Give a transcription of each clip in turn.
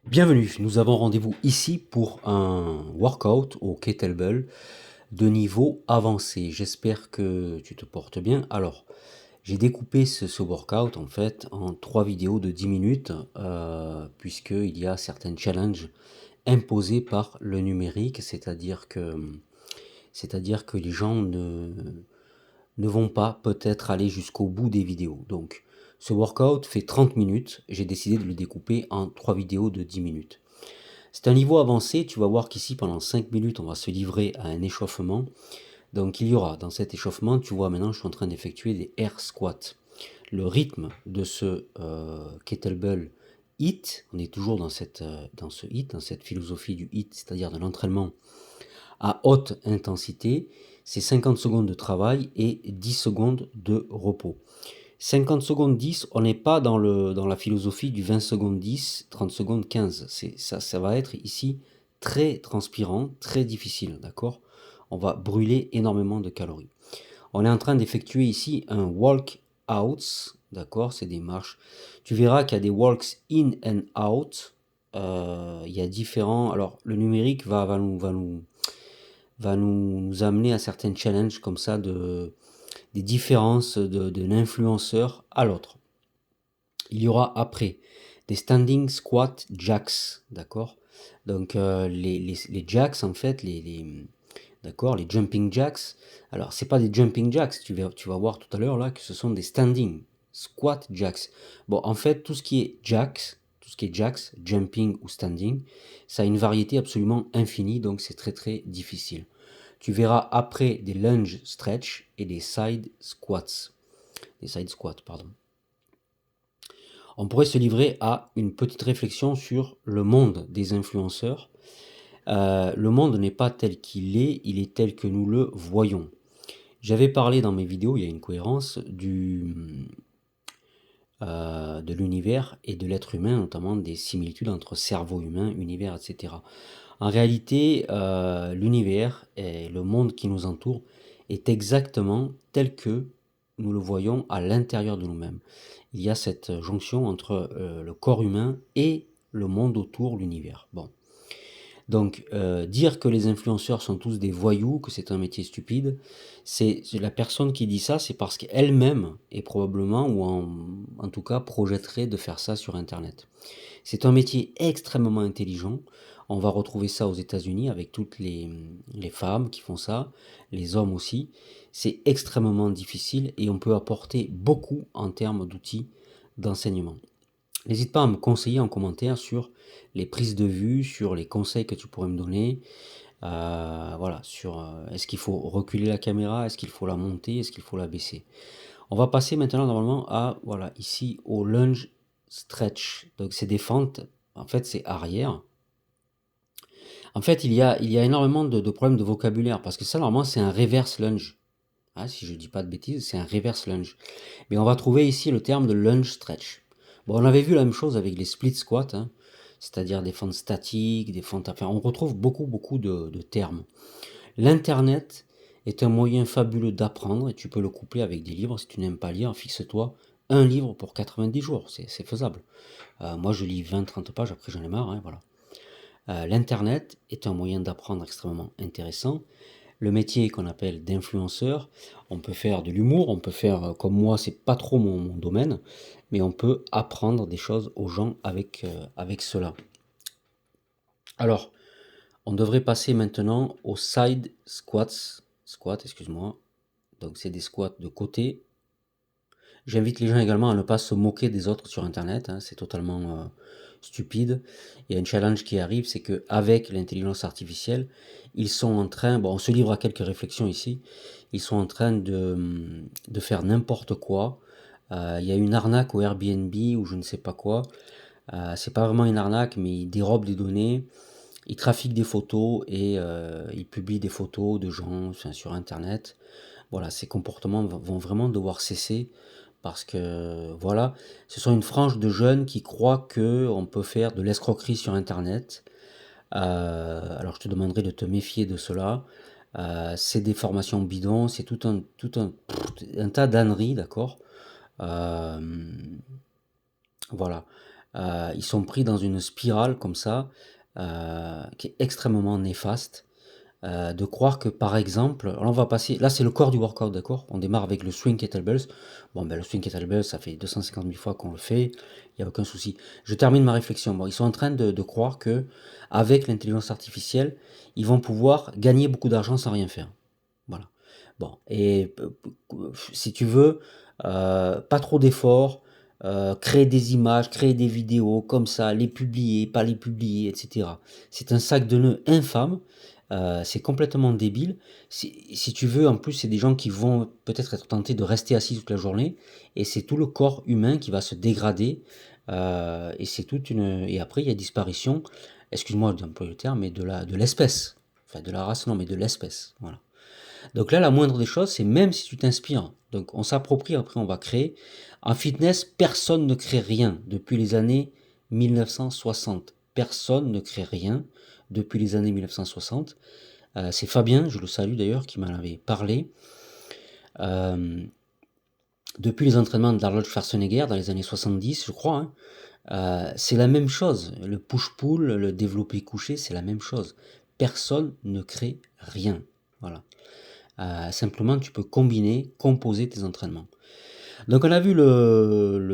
Bienvenue, nous avons rendez-vous ici pour un workout au kettlebell de niveau avancé. J'espère que tu te portes bien. Alors, j'ai découpé ce workout en fait en 3 vidéos de 10 minutes puisqu'il y a certains challenges imposés par le numérique, c'est-à-dire que les gens ne vont pas peut-être aller jusqu'au bout des vidéos. Donc, ce workout fait 30 minutes. J'ai décidé de le découper en 3 vidéos de 10 minutes. C'est un niveau avancé, tu vas voir qu'ici pendant 5 minutes on va se livrer à un échauffement. Donc il y aura dans cet échauffement, tu vois maintenant je suis en train d'effectuer des air squats. Le rythme de ce kettlebell HIIT, on est toujours dans ce HIIT, dans cette philosophie du HIIT, c'est-à-dire de l'entraînement à haute intensité, c'est 50 secondes de travail et 10 secondes de repos. 50 secondes 10, on n'est pas dans la philosophie du 20 secondes 10, 30 secondes 15. Ça va être ici très transpirant, très difficile, d'accord? On va brûler énormément de calories. On est en train d'effectuer ici un walk out, d'accord? C'est des marches. Tu verras qu'il y a des walks in and out. Il y a différents. Alors, le numérique va nous amener à certains challenges comme ça des différences de l'influenceur à l'autre. Il y aura après des standing squat jacks, d'accord? Donc les jacks en fait, d'accord, les jumping jacks. Alors c'est pas des jumping jacks, tu vas voir tout à l'heure là que ce sont des standing squat jacks. Bon en fait tout ce qui est jacks, jumping ou standing, ça a une variété absolument infinie donc c'est très très difficile. Tu verras après des lunge stretch et des side squats. Des side squats, pardon. On pourrait se livrer à une petite réflexion sur le monde des influenceurs. Le monde n'est pas tel qu'il est, il est tel que nous le voyons. J'avais parlé dans mes vidéos, il y a une cohérence de l'univers et de l'être humain, notamment des similitudes entre cerveau humain, univers, etc. En réalité, l'univers et le monde qui nous entoure est exactement tel que nous le voyons à l'intérieur de nous-mêmes. Il y a cette jonction entre le corps humain et le monde autour, l'univers. Bon. Donc, dire que les influenceurs sont tous des voyous, que c'est un métier stupide, c'est la personne qui dit ça, c'est parce qu'elle-même est probablement, ou en tout cas, projetterait de faire ça sur Internet. C'est un métier extrêmement intelligent. On va retrouver ça aux États-Unis avec toutes les femmes qui font ça, les hommes aussi. C'est extrêmement difficile et on peut apporter beaucoup en termes d'outils d'enseignement. N'hésite pas à me conseiller en commentaire sur les prises de vue, sur les conseils que tu pourrais me donner. Voilà, sur est-ce qu'il faut reculer la caméra, est-ce qu'il faut la monter, est-ce qu'il faut la baisser. On va passer maintenant normalement à, voilà, ici au lunge stretch. Donc c'est des fentes, en fait c'est arrière. En fait il y a énormément de problèmes de vocabulaire parce que ça normalement c'est un reverse lunge. Ah, si je dis pas de bêtises, c'est un reverse lunge. Mais on va trouver ici le terme de lunge stretch. Bon, on avait vu la même chose avec les split squats, hein, c'est-à-dire des fentes statiques, des fentes... Enfin, on retrouve beaucoup de termes. L'Internet est un moyen fabuleux d'apprendre et tu peux le coupler avec des livres. Si tu n'aimes pas lire, fixe-toi un livre pour 90 jours, c'est faisable. Moi, je lis 20-30 pages, après j'en ai marre, hein, voilà. L'Internet est un moyen d'apprendre extrêmement intéressant. Le métier qu'on appelle d'influenceur, on peut faire de l'humour, on peut faire, comme moi, c'est pas trop mon domaine, mais on peut apprendre des choses aux gens avec cela. Alors, on devrait passer maintenant aux side squats. Squat, excuse-moi. Donc, c'est des squats de côté. J'invite les gens également à ne pas se moquer des autres sur Internet, hein, c'est totalement stupide. Il y a un challenge qui arrive, c'est qu'avec l'intelligence artificielle, ils sont en train, bon, on se livre à quelques réflexions ici, ils sont en train de faire n'importe quoi. Il y a une arnaque au Airbnb ou je ne sais pas quoi. C'est pas vraiment une arnaque, mais ils dérobent des données, ils trafiquent des photos et ils publient des photos de gens, enfin, sur Internet. Voilà, ces comportements vont vraiment devoir cesser parce que voilà, ce sont une frange de jeunes qui croient que on peut faire de l'escroquerie sur Internet. Alors je te demanderai de te méfier de cela. C'est des formations bidons, c'est un tas d'âneries, d'accord. Euh, voilà. Ils sont pris dans une spirale comme ça, qui est extrêmement néfaste. De croire que par exemple, là on va passer, là c'est le corps du workout, d'accord? On démarre avec le swing kettlebells. Bon ben le swing kettlebells, ça fait 250 000 fois qu'on le fait, il n'y a aucun souci. Je termine ma réflexion. Bon, ils sont en train de croire que avec l'intelligence artificielle, ils vont pouvoir gagner beaucoup d'argent sans rien faire. Voilà. Bon, et si tu veux, pas trop d'efforts, créer des images, créer des vidéos comme ça, les publier, pas les publier, etc. C'est un sac de nœuds infâme. C'est complètement débile. Si tu veux, en plus, c'est des gens qui vont peut-être être tentés de rester assis toute la journée, et c'est tout le corps humain qui va se dégrader, et c'est toute une. Et après, il y a disparition, excuse-moi d'employer le terme, mais de l'espèce. Enfin, de la race, non, mais de l'espèce. Voilà. Donc là, la moindre des choses, c'est même si tu t'inspires. Donc on s'approprie, après on va créer. En fitness, personne ne crée rien depuis les années 1960. Personne ne crée rien depuis les années 1960. C'est Fabien, je le salue d'ailleurs, qui m'en avait parlé. Depuis les entraînements d'Arnold Schwarzenegger dans les années 70, je crois, c'est la même chose. Le push-pull, le développé couché, c'est la même chose. Personne ne crée rien. Voilà. Simplement, tu peux combiner, composer tes entraînements. Donc, on a vu le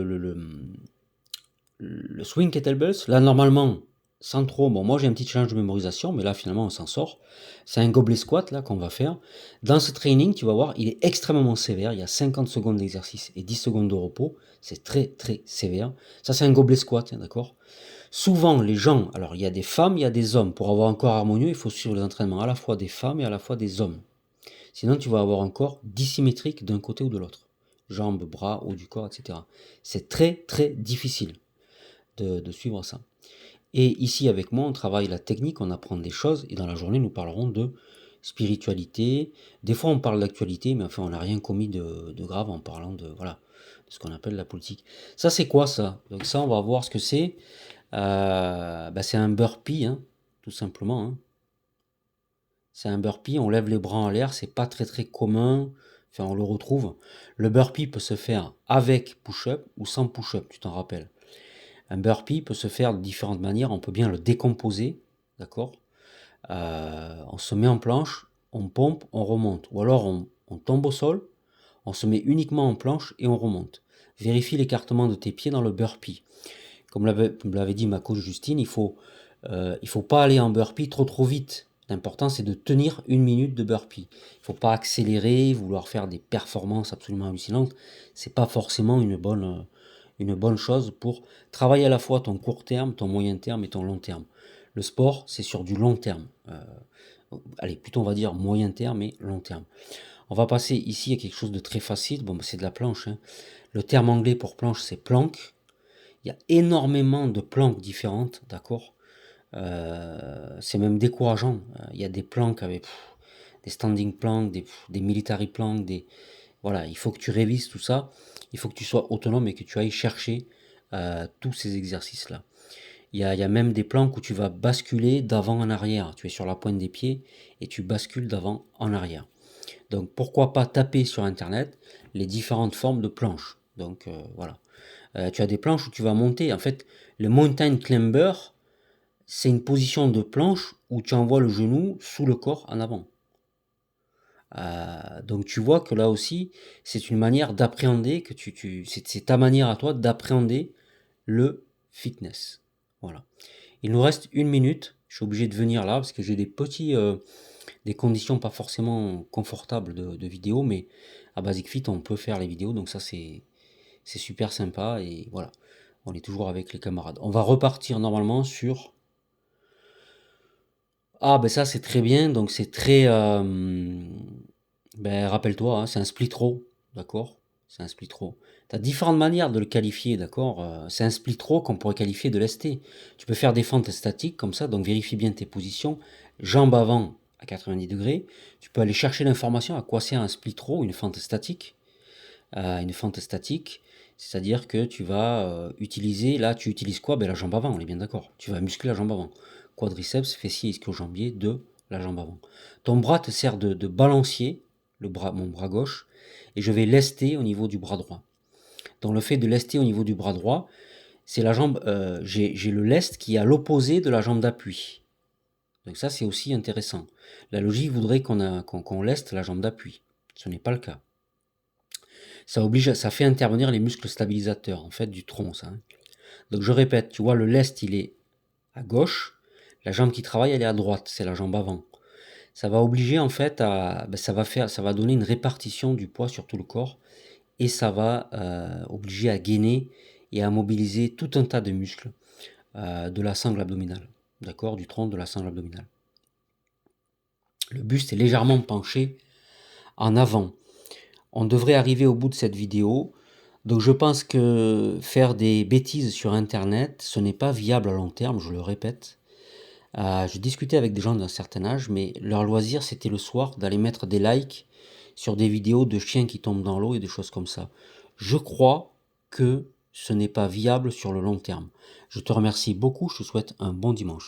swing kettlebells. Là, normalement, sans trop. Bon, moi, j'ai un petit challenge de mémorisation, mais là, finalement, on s'en sort. C'est un gobelet squat, là, qu'on va faire. Dans ce training, tu vas voir, il est extrêmement sévère. Il y a 50 secondes d'exercice et 10 secondes de repos. C'est très, très sévère. Ça, c'est un gobelet squat, hein, d'accord? Souvent, les gens, alors il y a des femmes, il y a des hommes. Pour avoir un corps harmonieux, il faut suivre les entraînements à la fois des femmes et à la fois des hommes. Sinon, tu vas avoir un corps dissymétrique d'un côté ou de l'autre. Jambes, bras, haut du corps, etc. C'est très, très difficile de suivre ça. Et ici, avec moi, on travaille la technique, on apprend des choses, et dans la journée, nous parlerons de spiritualité. Des fois, on parle d'actualité, mais enfin, on n'a rien commis de grave en parlant de, voilà, de ce qu'on appelle la politique. Ça, c'est quoi, ça? Donc ça, on va voir ce que c'est. C'est un burpee, hein, tout simplement, hein. C'est un burpee, on lève les bras en l'air, c'est pas très très commun, enfin on le retrouve. Le burpee peut se faire avec push-up ou sans push-up, tu t'en rappelles. Un burpee peut se faire de différentes manières, on peut bien le décomposer, d'accord. On se met en planche, on pompe, on remonte. Ou alors on tombe au sol, on se met uniquement en planche et on remonte. Vérifie l'écartement de tes pieds dans le burpee. Comme me l'avait dit ma coach Justine, il faut pas aller en burpee trop vite. L'important, c'est de tenir 1 minute de burpee. Il ne faut pas accélérer, vouloir faire des performances absolument hallucinantes. C'est pas forcément une bonne chose pour travailler à la fois ton court terme, ton moyen terme et ton long terme. Le sport, c'est sur du long terme. Allez, plutôt on va dire moyen terme et long terme. On va passer ici à quelque chose de très facile. Bon, c'est de la planche, hein. Le terme anglais pour planche, c'est plank. Il y a énormément de planques différentes, d'accord. C'est même décourageant. Il y a des planques avec des standing planks, des military planks, voilà, il faut que tu révises tout ça. Il faut que tu sois autonome et que tu ailles chercher tous ces exercices-là. Il y a même des planques où tu vas basculer d'avant en arrière. Tu es sur la pointe des pieds et tu bascules d'avant en arrière. Donc pourquoi pas taper sur internet les différentes formes de planches. Donc voilà. Tu as des planches où tu vas monter. En fait, le mountain climber, c'est une position de planche où tu envoies le genou sous le corps en avant. Donc tu vois que là aussi, c'est une manière d'appréhender, c'est ta manière à toi d'appréhender le fitness. Voilà. Il nous reste 1 minute. Je suis obligé de venir là parce que j'ai des conditions pas forcément confortables de vidéo, mais à Basic Fit, on peut faire les vidéos, donc ça c'est super sympa et voilà. On est toujours avec les camarades. On va repartir normalement sur. Ah ben ça c'est très bien, donc c'est très. Rappelle-toi, hein, c'est un split row, d'accord? C'est un split row. Tu as différentes manières de le qualifier, d'accord? C'est un split row qu'on pourrait qualifier de l'ST. Tu peux faire des fentes statiques comme ça, donc vérifie bien tes positions. Jambes avant à 90 degrés. Tu peux aller chercher l'information à quoi sert un split row, une fente statique. C'est-à-dire que tu vas utiliser, là tu utilises quoi? La jambe avant, on est bien d'accord. Tu vas muscler la jambe avant. Quadriceps, fessier, ischio-jambier de la jambe avant. Ton bras te sert de balancier, mon bras gauche, et je vais lester au niveau du bras droit. Donc le fait de lester au niveau du bras droit, c'est la jambe, j'ai le lest qui est à l'opposé de la jambe d'appui. Donc ça, c'est aussi intéressant. La logique voudrait qu'on leste la jambe d'appui. Ce n'est pas le cas. Ça fait intervenir les muscles stabilisateurs, en fait, du tronc, ça, hein. Donc je répète, tu vois, le lest, il est à gauche. La jambe qui travaille, elle est à droite. C'est la jambe avant. Ça va obliger, en fait, ça va donner une répartition du poids sur tout le corps. Et ça va obliger à gainer et à mobiliser tout un tas de muscles de la sangle abdominale. D'accord? Du tronc de la sangle abdominale. Le buste est légèrement penché en avant. On devrait arriver au bout de cette vidéo. Donc je pense que faire des bêtises sur internet, ce n'est pas viable à long terme, je le répète. Je discutais avec des gens d'un certain âge, mais leur loisir c'était le soir d'aller mettre des likes sur des vidéos de chiens qui tombent dans l'eau et des choses comme ça. Je crois que ce n'est pas viable sur le long terme. Je te remercie beaucoup, je te souhaite un bon dimanche.